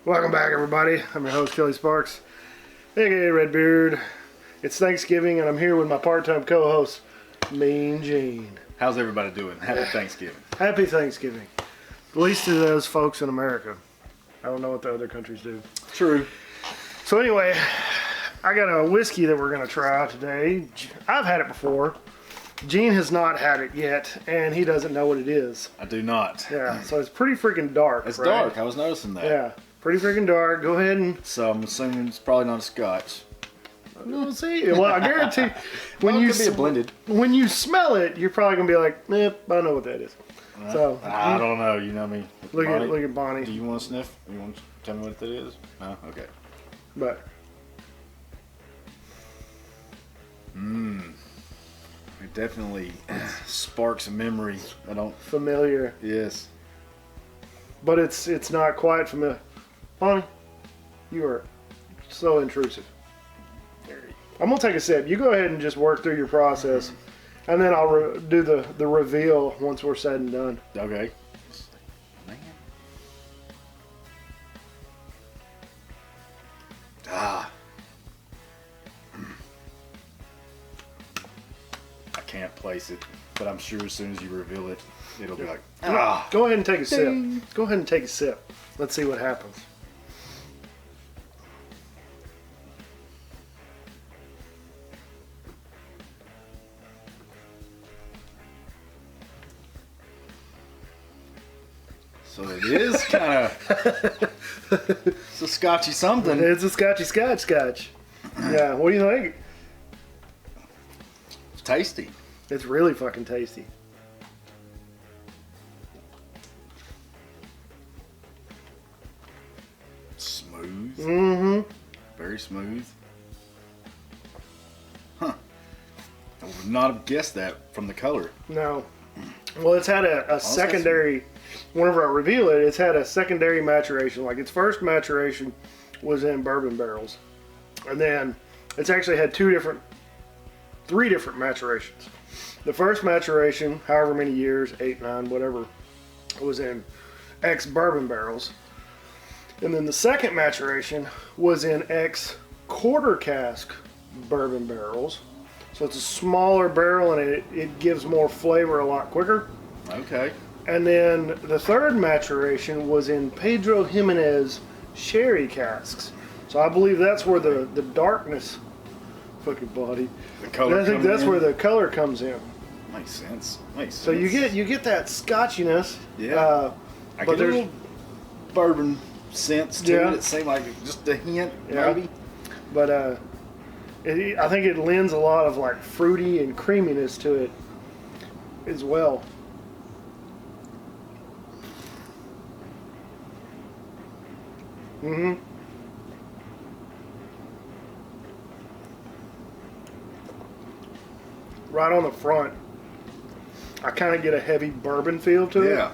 Welcome back, everybody. I'm your host, Kelly Sparks, aka Redbeard. It's Thanksgiving, and I'm here with my part-time co-host, Mean Gene. How's everybody doing? Happy Thanksgiving. Happy Thanksgiving. At least to those folks in America. I don't know what the other countries do. True. So anyway, I got a whiskey that we're going to try today. I've had it before. Gene has not had it yet, and he doesn't know what it is. I do not. Yeah, so it's pretty freaking dark. It's right? dark. I was noticing that. Yeah, pretty freaking dark. Go ahead and... So I'm assuming it's probably not a Scotch. We'll see. Well, I guarantee when Well, it you could be a blended. When you smell it, you're probably gonna be like, "Yep, I know what that is." So I don't know. You know me. look Bonnie, at Bonnie. Do you want to sniff? You want to tell me what that is? No. Okay. But It definitely sparks a memory. I don't. familiar, Yes. but it's not quite familiar. Bonnie, you are so intrusive. I'm gonna take a sip. You go ahead and just work through your process, and then I'll do the reveal once we're said and done. Okay. Man. Ah. I can't place it, but I'm sure as soon as you reveal it, it'll be like, ah. Go ahead and take a sip. Ding. Go ahead and take a sip. Let's see what happens. So it is kind of, it's a Scotchy something. It's a Scotchy Scotch. Yeah, what do you think? It's tasty. It's really fucking tasty. Smooth. Mm-hmm. Very smooth. Huh. I would not have guessed that from the color. No. Well, it's had a secondary, whenever I reveal it, it's had a secondary maturation. Like its first maturation was in bourbon barrels. And then it's actually had three different maturations. The first maturation, however many years, 8, 9, whatever, was in ex-bourbon barrels. And then the second maturation was in ex-quarter cask bourbon barrels. So it's a smaller barrel and it gives more flavor a lot quicker. Okay. And then the third maturation was in Pedro Ximenez sherry casks. So I believe that's where the darkness, fucking body. The color. I think that's where the color comes in. Makes sense. Makes sense. So you get that scotchiness. Yeah. but I get a there's little bourbon sense to Yeah. it. It seemed like just a hint, Yeah. maybe. but I think it lends a lot of like fruity and creaminess to it as well. Mm-hmm. Right on the front, I kind of get a heavy bourbon feel to it. Yeah.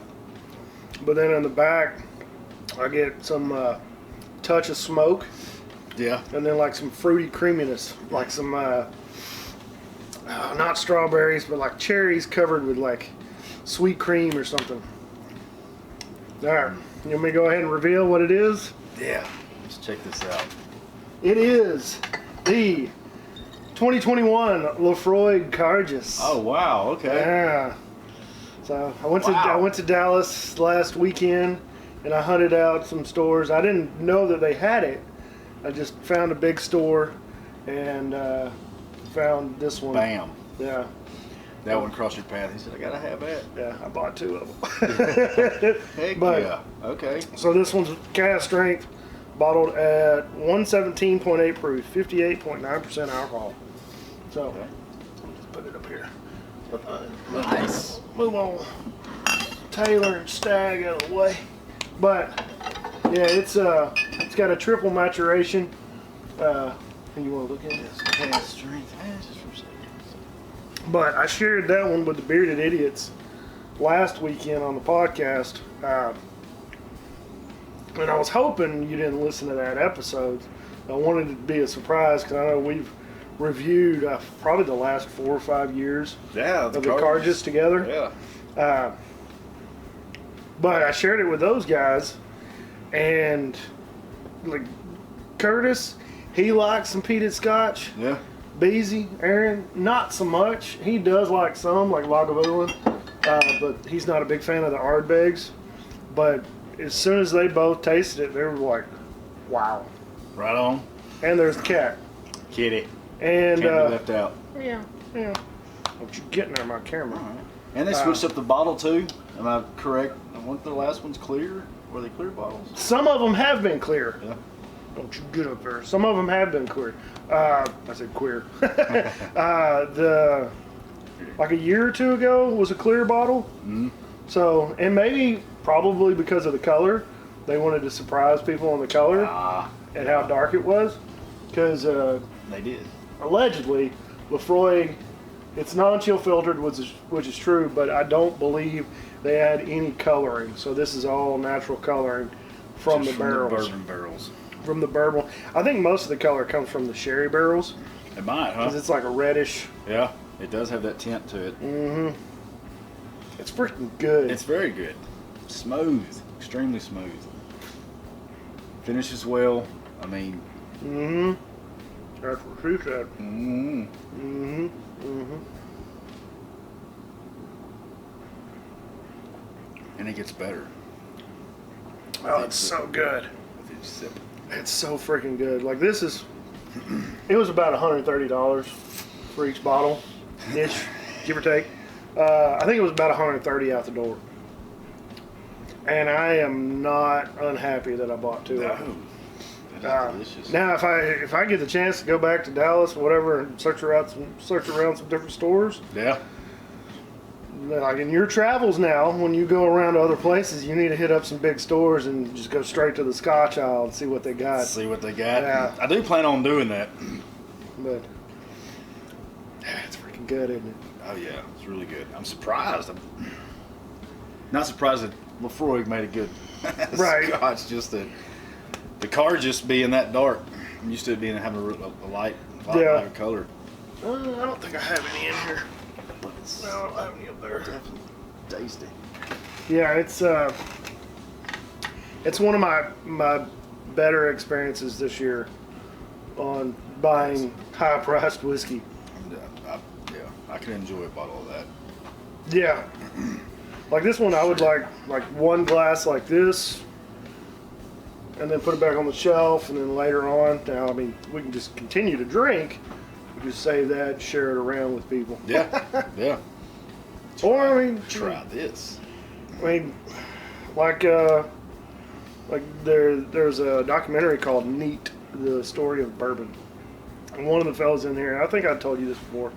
But then in the back, I get some touch of smoke, Yeah. and then like some fruity creaminess, like some not strawberries, but like cherries covered with like sweet cream or something. All right, you want me to go ahead and reveal what it is? Yeah. Let's check this out. It is the 2021 Laphroaig Cairdeas. Oh wow. Okay. Yeah. So I went Wow. to Dallas last weekend, and I hunted out some stores. I didn't know that they had it. I just found a big store, and found this one. Bam. Yeah. That one crossed your path. He said, "I gotta have that." Yeah. I bought 2 of them. Heck But- yeah. Okay. So this one's cask strength, bottled at 117.8 proof, 58.9% alcohol. So Okay. let's put it up here. Nice. Move on. Taylor and Stagg out of the way. But yeah, it's got a triple maturation. You want to look at this? Cask strength. Just for a second. But I shared that one with the Bearded Idiots last weekend on the podcast. And I was hoping you didn't listen to that episode. I wanted it to be a surprise because I know we've reviewed probably the last 4 or 5 years Yeah. of the Cairdeas together. Yeah. But I shared it with those guys, and like Curtis, he likes some peated Scotch. Yeah. Beezy, Aaron, not so much. He does like some, like Lagavulin, but he's not a big fan of the Ardbegs. But as soon as they both tasted it, they were like, wow. Right on. And there's the cat. Kitty. And Can't be left out. yeah. Don't you get near my camera. All right. And they switched up the bottle too. Am I correct? Weren't the last ones clear? Were they clear bottles? Some of them have been clear. Yeah. Don't you get up there. Some of them have been clear. I said queer. Like a year or two ago was a clear bottle. Mm-hmm. So, and maybe probably because of the color, they wanted to surprise people on the color and how dark it was. Because they did. Allegedly, Laphroaig, it's non-chill filtered, which is true, but I don't believe they add any coloring. So this is all natural coloring from the barrels. From the bourbon barrels. From the bourbon. I think most of the color comes from the sherry barrels. It might, huh? Because it's like a reddish. Yeah, it does have that tint to it. Mm-hmm. It's freaking good. It's very good. Smooth. Extremely smooth. Finishes well. I mean... Mm-hmm. That's what she said. Mm-hmm. Mm-hmm. Mm-hmm. And it gets better. Oh, it's so good. With each sip. It's so freaking good. Like this is, it was about $130 for each bottle, ish, give or take. I think it was about $130 out the door. And I am not unhappy that I bought two of them. That is delicious. Now, if I get the chance to go back to Dallas, or whatever, and search around some different stores. Yeah. Like in your travels now, when you go around to other places, you need to hit up some big stores and just go straight to the Scotch aisle and see what they got. See what they got. Yeah. I do plan on doing that. But it's freaking good, isn't it? Oh yeah, it's really good. I'm surprised. I'm not surprised that Laphroaig made a good Right. Scotch. Just the car just being that dark. I'm used to it being having a light lighter color. I don't think I have any in here. No, I don't have any up there. Definitely tasty. Yeah, it's one of my better experiences this year on buying high-priced whiskey. I can enjoy a bottle of that. Yeah, like this one, I would like one glass like this, and then put it back on the shelf, and then later on, now I mean we can just continue to drink. We just save that, share it around with people. Yeah, yeah. Or I mean, Try this. I mean, like there's a documentary called Neat, the story of bourbon. And one of the fellas in here, I think I told you this before,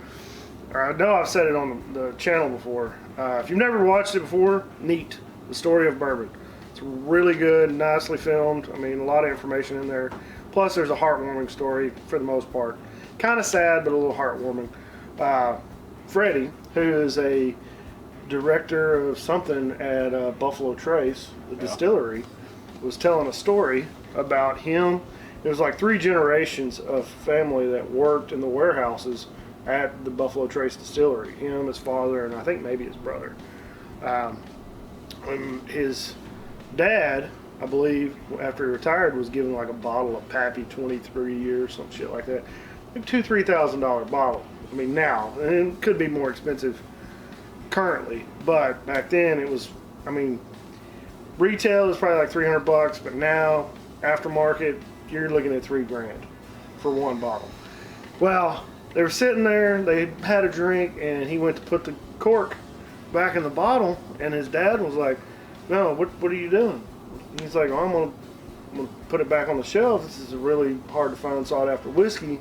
or I know I've said it on the channel before. If you've never watched it before, Neat, the story of bourbon. It's really good, nicely filmed. I mean, a lot of information in there. Plus, there's a heartwarming story for the most part. Kind of sad, but a little heartwarming. Freddie, who is a director of something at Buffalo Trace, the distillery, was telling a story about him. It was like 3 generations of family that worked in the warehouses at the Buffalo Trace distillery. Him, his father, and I think maybe his brother. And his dad, I believe, after he retired, was given like a bottle of Pappy 23 years, some shit like that. Like $2,000-$3,000 bottle. I mean now, and it could be more expensive currently, but back then it was. I mean, retail is probably like $300, but now aftermarket you're looking at $3,000 for one bottle. Well, they were sitting there, they had a drink, and he went to put the cork back in the bottle, and his dad was like, "No, what are you doing?" And he's like, "I'm gonna put it back on the shelf. This is a really hard to find, sought after whiskey.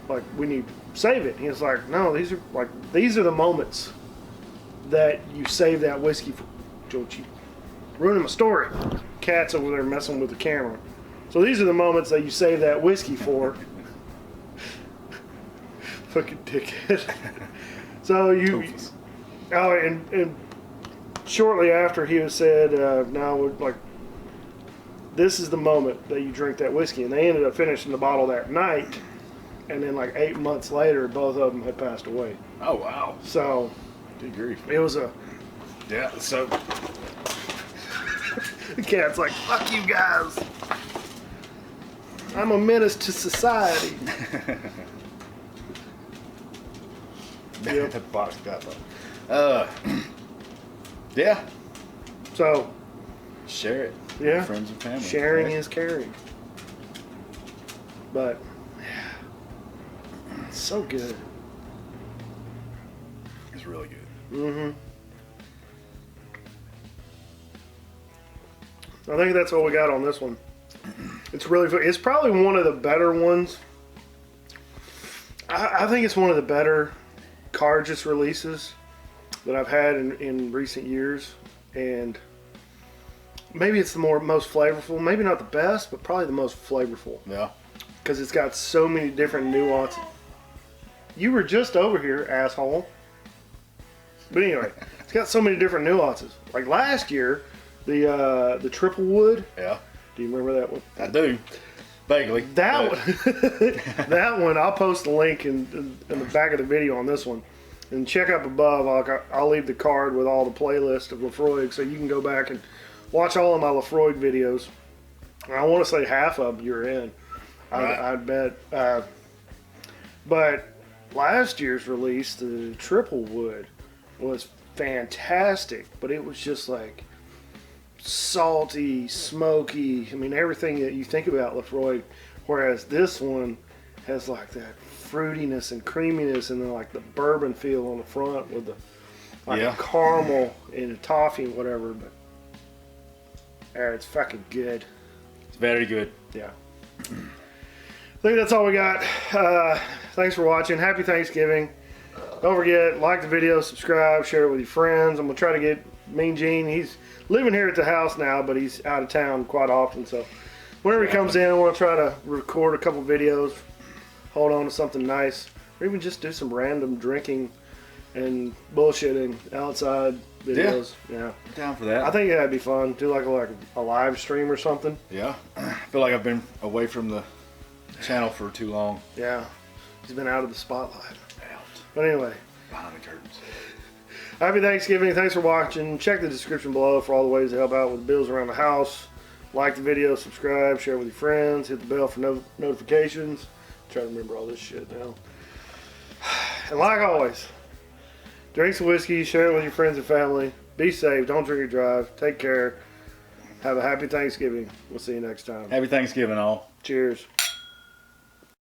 Like, we need to save it." And he was like, "No, these are the moments that you save that whiskey for." Don't you ruining my story. Cat's over there messing with the camera. So these are the moments that you save that whiskey for. Fucking dickhead. So and shortly after he was said, "Now, like, this is the moment that you drink that whiskey." And they ended up finishing the bottle that night. And then like 8 months later, both of them had passed away. Oh, wow. So Good grief. it was a... Yeah, so... The cat's like, "Fuck you guys." I'm a menace to society. Yep. That box got though. Yeah. So, Share it. yeah. With friends and family. Sharing Yeah. is caring. But, yeah. It's so good. It's really good. Mm-hmm. I think that's all we got on this one. It's really fun. It's probably one of the better ones. I think it's one of the better Cairdeas releases that I've had in recent years. And maybe it's the most flavorful. Maybe not the best, but probably the most flavorful. Yeah. Because it's got so many different nuances. You were just over here, asshole. But anyway, it's got so many different nuances. Like last year, the triple wood. Yeah. Do you remember that one? I do. Vaguely. That one. That one. I'll post the link in the back of the video on this one. And check up above. I'll leave the card with all the playlist of Laphroaig, so you can go back and watch all of my Laphroaig videos. And I want to say half of them you're in. Right. I bet. But last year's release, the triple wood, was fantastic. But it was just like salty, smoky. I mean, everything that you think about Laphroaig. Whereas this one has like that fruitiness and creaminess, and then like the bourbon feel on the front with the caramel and the toffee and whatever. But it's fucking good. It's very good. Yeah. I think that's all we got. Thanks for watching. Happy Thanksgiving. Don't forget, like the video, subscribe, share it with your friends. I'm going to try to get Mean Gene. He's living here at the house now, but he's out of town quite often. So whenever he comes in, I want to try to record a couple videos, hold on to something nice, or even just do some random drinking and bullshitting outside videos. Yeah. Down for that. I think that'd be fun. Do like a live stream or something. Yeah. I feel like I've been away from the channel for too long. Yeah. He's been out of the spotlight. But anyway. Behind the curtains. Happy Thanksgiving. Thanks for watching. Check the description below for all the ways to help out with bills around the house. Like the video, subscribe, share with your friends, hit the bell for notifications. Try to remember all this shit now. And like always, drink some whiskey, share it with your friends and family. Be safe. Don't drink or drive. Take care. Have a happy Thanksgiving. We'll see you next time. Happy Thanksgiving, all. Cheers.